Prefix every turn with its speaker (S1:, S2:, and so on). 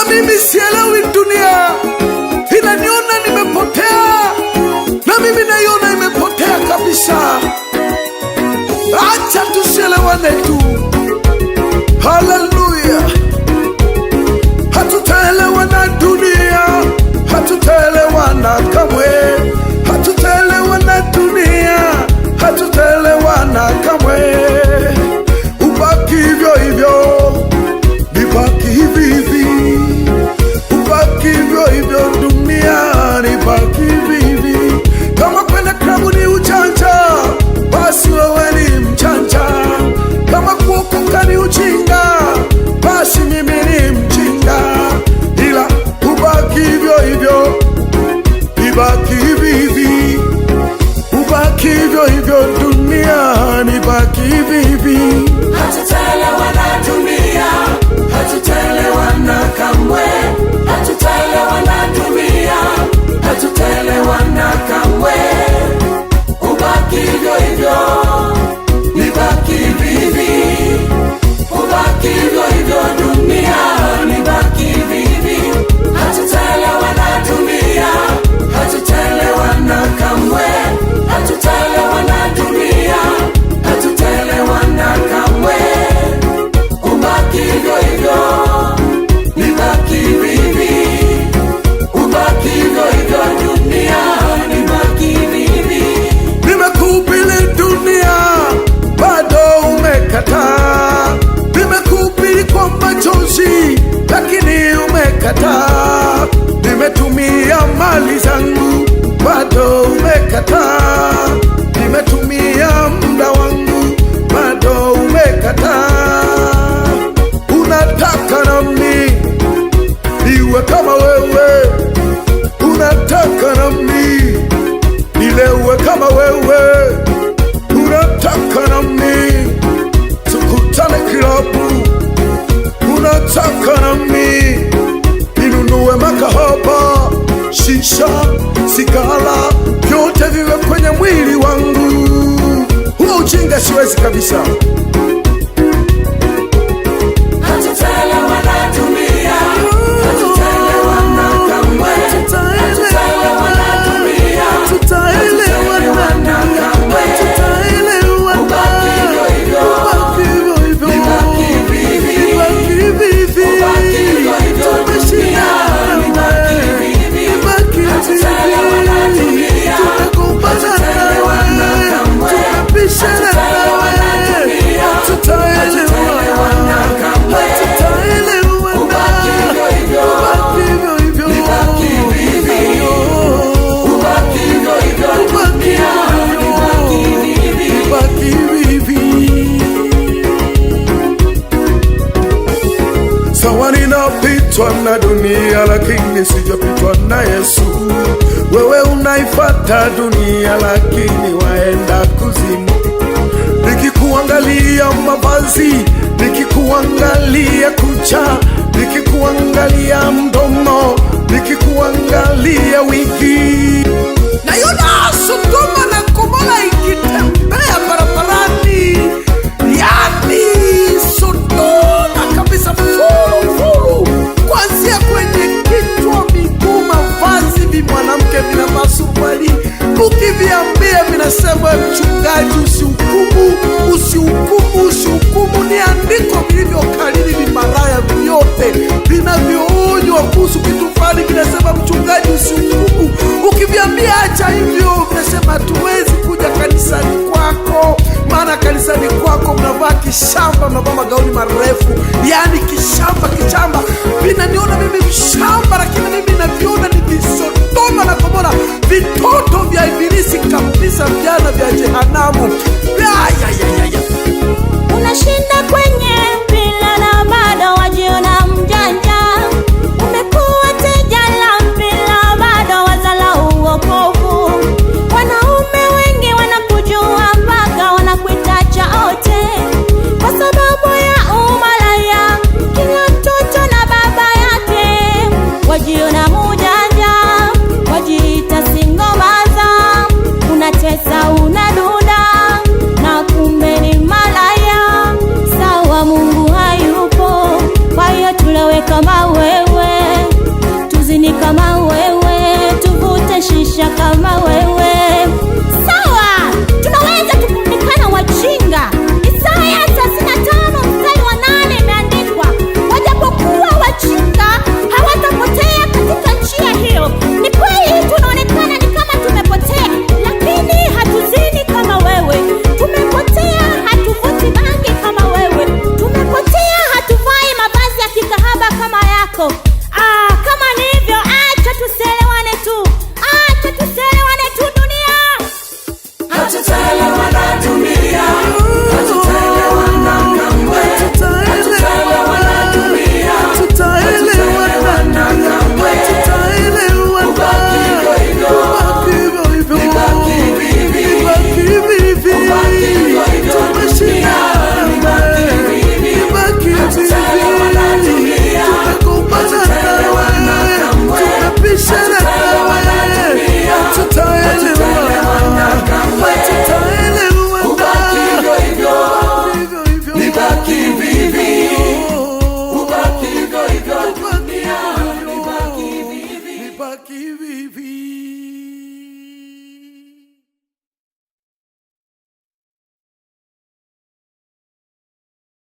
S1: mimi sielewi dunia inaniona nimepotea, na mimi naiona imepotea kabisa. Acha tusielewane tu. Haleluya. Hatutaelewana dunia, hatutaelewana kamwe. Hatutaelewana dunia, hatutaelewana kamwe. Ubaki hivyo hivyo, nibaki hivi hivi. Ubaki hivyo hivyo dunia, nibaki hivi hivi. Kama kwenda klabu ni ujanja, basi wewe ni mjanja. Kama kuokoka ni ujinga, basi mimi ni mjinga. Ila ubaki hivyo hivyo, nibaki hivi hivi. Ubaki hivyo hivyo dunia, nibaki hivi hivi.
S2: Hatutaelewana dunia, hatutaelewana kamwe. Hatutaelewana dunia, hatutaelewana kamwe. Ubaki hivyo hivyo, nibaki hivi hivi. Ubaki hivyo hivyo dunia, nibaki hivi hivi. Hatutaelewana dunia, hatutaelewana kamwe. Hatutaelewana dunia, hatutaelewana kamwe. Ubaki hivyo hivyo, nibaki hivi hivi. Ubaki hivyo hivyo dunia, nibaki hivi hivi.
S1: Nimekuhubiri dunia, bado umekataa. Nimekuhubiri kwa machozi, lakini umekataa. Nimetumia mali zangu, bado umekataa. Nimetumia muda wangu, bado umekataa. Unataka nami niwe kama wewe, unataka nami nilewe kama wewe, unataka nami tukutane kilabu, unataka nami ninunue makahaba, shisha, sigara, vyote viwe kwenye mwili wangu. Huo ujinga siwezi kabisa.
S2: Hatutaelewana dunia, hatutaelewana kamwe. Hatutaelewana dunia, hatutaelewana kamwe. Ubaki hivyo hivyo, nibaki hivi hivi. Ubaki hivyo hivyo dunia, nibaki hivi hivi. Hatutaelewana dunia, hatutaelewana kamwe. Hatutaelewana dunia, hatutaelewana kamwe. Ubaki hivyo hivyo, nibaki hivi hivi. Ubaki hivyo hivyo dunia, nibaki hivi hivi.
S1: Sawa, ninapitwa na dunia, lakini sijapitwa na Yesu. Wewe unaifuata dunia, lakini waenda kuzimu. Nikikuangalia mavazi, nikikuangalia kucha, nikikuangalia mdomo, nikikuangalia wigi, na yuna Sodoma na Gomora ikitembea barabarani, yani Sodoma kabisa, furu kuanzia kwenye kichwa, miguu, mavazi, mwanamke vina masuruali. Ukiviambia vinasema mchungaji, usihukumu, ni andiko vilivyokariri vimaraya vyote vinavyoonywa kuhusu kitu fulani, vinasema mchungaji usihukumu. Ukiviambia acha hivyo, vinasema hatuwezi kuja kanisani kwako, maana kanisani kwako mnavaa kishamba, mnavaa magauni marefu, yani kishamba. Vinaniona mimi mshamba, lakini mimi naviona ni Sodoma na Gomora, vitoto vya ibilisi kabisa, vijana vya jehanamu.
S3: Unashinda kwenye mpira na bado wajiona mjanja. Umekuwa teja la mpira, bado wazalau wokovu. Wanaume wengi wanakujua mpaka wanakuita chaote, kwa sababu ya umalaya. Kila mtoto na baba yake, wajiona mjanja, wajiita singomaza. Unatesa, unadunda na
S1: hivi hivi.